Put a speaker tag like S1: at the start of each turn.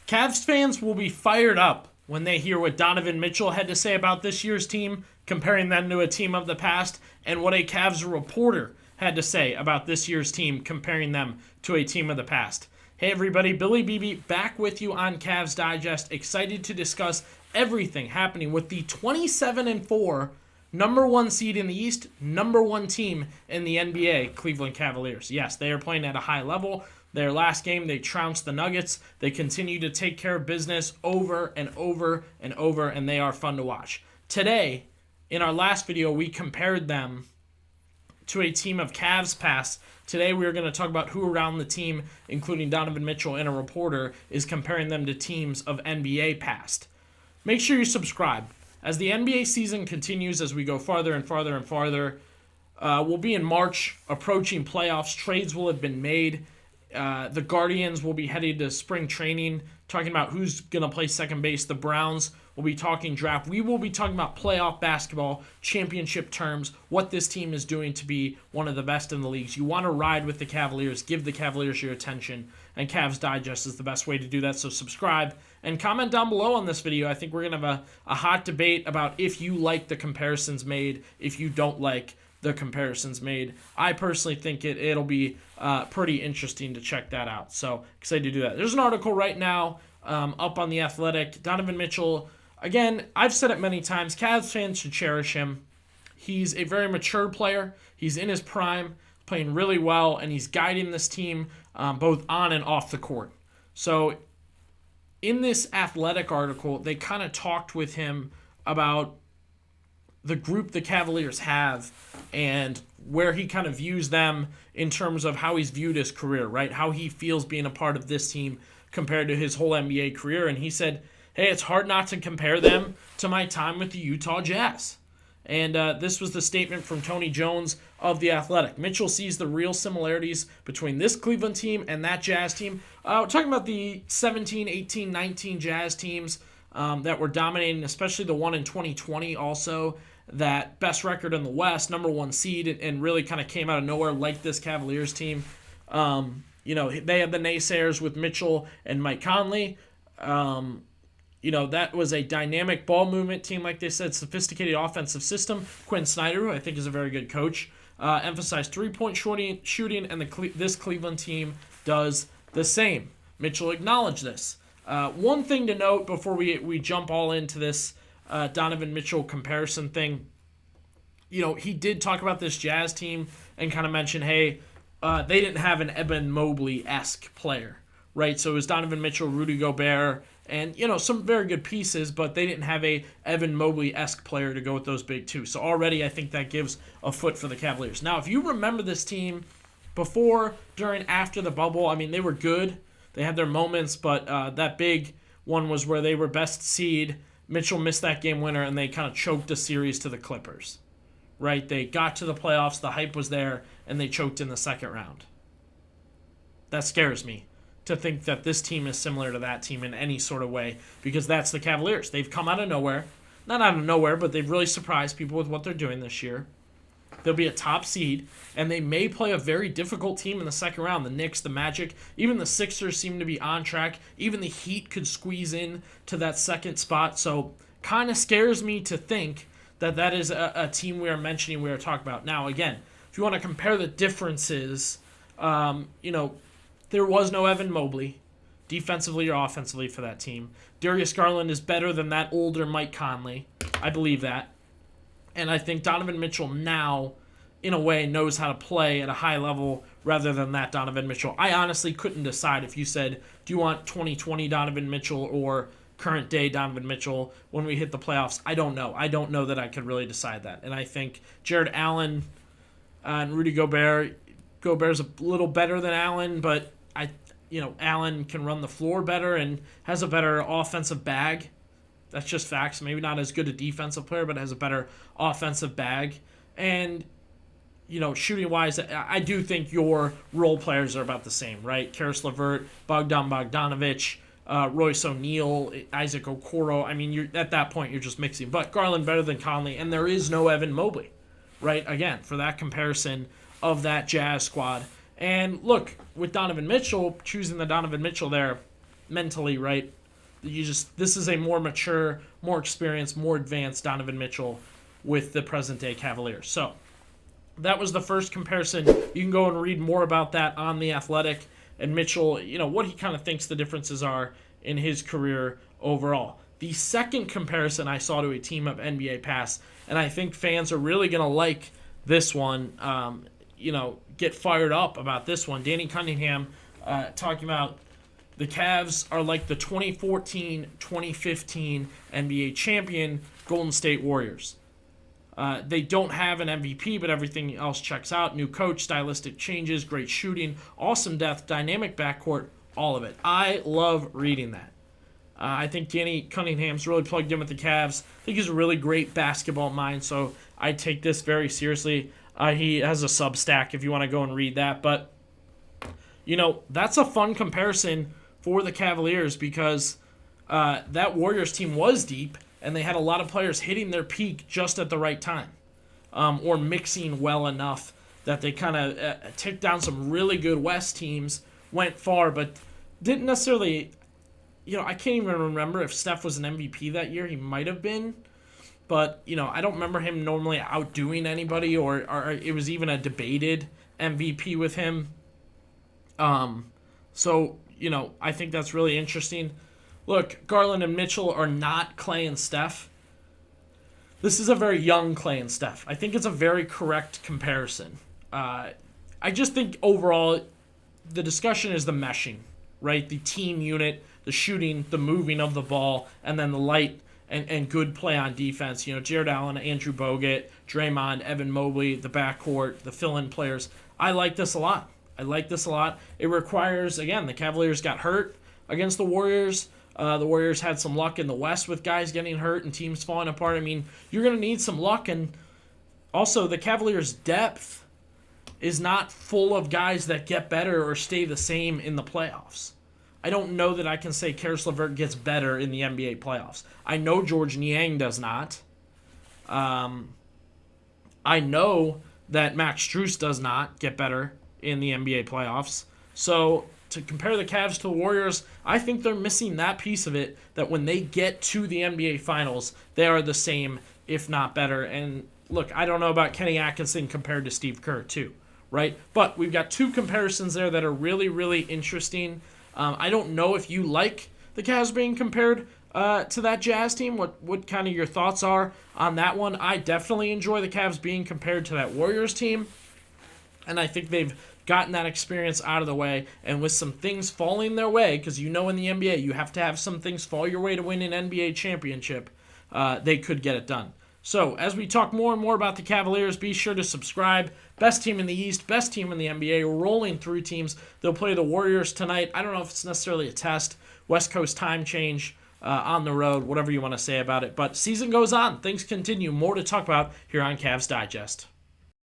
S1: Cavs fans will be fired up when they hear what Donovan Mitchell had to say about this year's team, comparing them to a team of the past, and what a Cavs reporter had to say about this year's team, comparing them to a team of the past. Hey everybody, Billy Beebe back with you on Cavs Digest, excited to discuss everything happening with the 27-4 number one seed in the East, number one team in the NBA, Cleveland Cavaliers. Yes, they are playing at a high level. Their last game, they trounced the Nuggets. They continue to take care of business over and over and over, and they are fun to watch. Today, in our last video, we compared them to a team of Cavs past. Today, we are going to talk about who around the team, including Donovan Mitchell and a reporter, is comparing them to teams of NBA past. Make sure you subscribe. As the NBA season continues, as we go farther and farther and farther, we'll be in March, approaching playoffs. Trades will have been made. The Guardians will be headed to spring training, talking about who's going to play second base. The Browns will be talking draft. We will be talking about playoff basketball, championship terms, what this team is doing to be one of the best in the leagues. You want to ride with the Cavaliers, give the Cavaliers your attention, and Cavs Digest is the best way to do that. So subscribe and comment down below on this video. I think we're going to have a hot debate about if you like the comparisons made, if you don't like the comparisons made. I personally think it'll be pretty interesting to check that out. So excited to do that. There's an article right now up on The Athletic. Donovan Mitchell, again, I've said it many times, Cavs fans should cherish him. He's a very mature player. He's in his prime, playing really well, and he's guiding this team both on and off the court. So in this Athletic article, they kind of talked with him about the group the Cavaliers have and where he kind of views them in terms of how he's viewed his career, right? How he feels being a part of this team compared to his whole NBA career. And he said, hey, it's hard not to compare them to my time with the Utah Jazz. And this was the statement from Tony Jones of The Athletic. Mitchell sees the real similarities between this Cleveland team and that Jazz team. We're talking about the 17, 18, 19 Jazz teams that were dominating, especially the one in 2020 also. That best record in the West, number one seed, and really kind of came out of nowhere like this Cavaliers team. They had the naysayers with Mitchell and Mike Conley. That was a dynamic ball movement team, like they said, sophisticated offensive system. Quinn Snyder, who I think is a very good coach, emphasized three-point shooting, and this Cleveland team does the same. Mitchell acknowledged this. One thing to note before we jump all into this Donovan Mitchell comparison thing, he did talk about this Jazz team and kind of mention, hey, they didn't have an Evan Mobley-esque player, right? So it was Donovan Mitchell, Rudy Gobert, and, some very good pieces, but they didn't have a Evan Mobley-esque player to go with those big two. So already I think that gives a foot for the Cavaliers. Now, if you remember this team before, during, after the bubble, I mean, they were good. They had their moments, but that big one was where they were best seed. Mitchell missed that game winner, and they kind of choked a series to the Clippers, right? They got to the playoffs, the hype was there, and they choked in the second round. That scares me to think that this team is similar to that team in any sort of way, because that's the Cavaliers. They've come out of nowhere. Not out of nowhere, but they've really surprised people with what they're doing this year. They'll be a top seed, and they may play a very difficult team in the second round. The Knicks, the Magic, even the Sixers seem to be on track. Even the Heat could squeeze in to that second spot. So kind of scares me to think that is a team we are mentioning, we are talking about. Now, again, if you want to compare the differences, there was no Evan Mobley, defensively or offensively, for that team. Darius Garland is better than that older Mike Conley. I believe that. And I think Donovan Mitchell now, in a way, knows how to play at a high level rather than that Donovan Mitchell. I honestly couldn't decide if you said, do you want 2020 Donovan Mitchell or current day Donovan Mitchell when we hit the playoffs? I don't know. I don't know that I could really decide that. And I think Jarrett Allen and Rudy Gobert's a little better than Allen, but Allen can run the floor better and has a better offensive bag. That's just facts. Maybe not as good a defensive player, but has a better offensive bag. And, shooting-wise, I do think your role players are about the same, right? Karis LeVert, Bogdan Bogdanovic, Royce O'Neal, Isaac Okoro. I mean, at that point, you're just mixing. But Garland better than Conley, and there is no Evan Mobley, right? Again, for that comparison of that Jazz squad. And look, with Donovan Mitchell, choosing the Donovan Mitchell there, mentally, right? This is a more mature, more experienced, more advanced Donovan Mitchell with the present day Cavaliers. So that was the first comparison. You can go and read more about that on The Athletic, and Mitchell, what he kind of thinks the differences are in his career overall. The second comparison I saw to a team of NBA past, and I think fans are really going to like this one, get fired up about this one. Danny Cunningham talking about the Cavs are like the 2014-2015 NBA champion Golden State Warriors. They don't have an MVP, but everything else checks out. New coach, stylistic changes, great shooting, awesome depth, dynamic backcourt, all of it. I love reading that. I think Danny Cunningham's really plugged in with the Cavs. I think he's a really great basketball mind, so I take this very seriously. He has a Substack if you want to go and read that. But, that's a fun comparison for the Cavaliers because that Warriors team was deep, and they had a lot of players hitting their peak just at the right time, or mixing well enough that they kind of ticked down some really good West teams, went far, but didn't necessarily, I can't even remember if Steph was an MVP that year. He might have been, but, I don't remember him normally outdoing anybody, or it was even a debated MVP with him. So, I think that's really interesting. Look, Garland and Mitchell are not Clay and Steph. This is a very young Clay and Steph. I think it's a very correct comparison. I just think overall the discussion is the meshing, right? The team unit, the shooting, the moving of the ball, and then the light and good play on defense. Jarrett Allen, Andrew Bogut, Draymond, Evan Mobley, the backcourt, the fill-in players. I like this a lot. It requires, again, the Cavaliers got hurt against the Warriors. The Warriors had some luck in the West with guys getting hurt and teams falling apart. I mean, you're going to need some luck. And also, the Cavaliers' depth is not full of guys that get better or stay the same in the playoffs. I don't know that I can say Karis LeVert gets better in the NBA playoffs. I know George Niang does not. I know that Max Strus does not get better in the NBA playoffs. So to compare the Cavs to the Warriors, I think they're missing that piece of it, that when they get to the NBA Finals, they are the same, if not better. And look, I don't know about Kenny Atkinson compared to Steve Kerr too, right? But we've got two comparisons there that are really, really interesting. I don't know if you like the Cavs being compared to that Jazz team, what kind of your thoughts are on that one. I definitely enjoy the Cavs being compared to that Warriors team, and I think they've gotten that experience out of the way, and with some things falling their way, because in the NBA you have to have some things fall your way to win an NBA championship, they could get it done. So as we talk more and more about the Cavaliers, be sure to subscribe. Best team in the East, best team in the NBA, rolling through teams. They'll play the Warriors tonight. I don't know if it's necessarily a test, West Coast time change, on the road, whatever you want to say about it. But season goes on. Things continue. More to talk about here on Cavs Digest.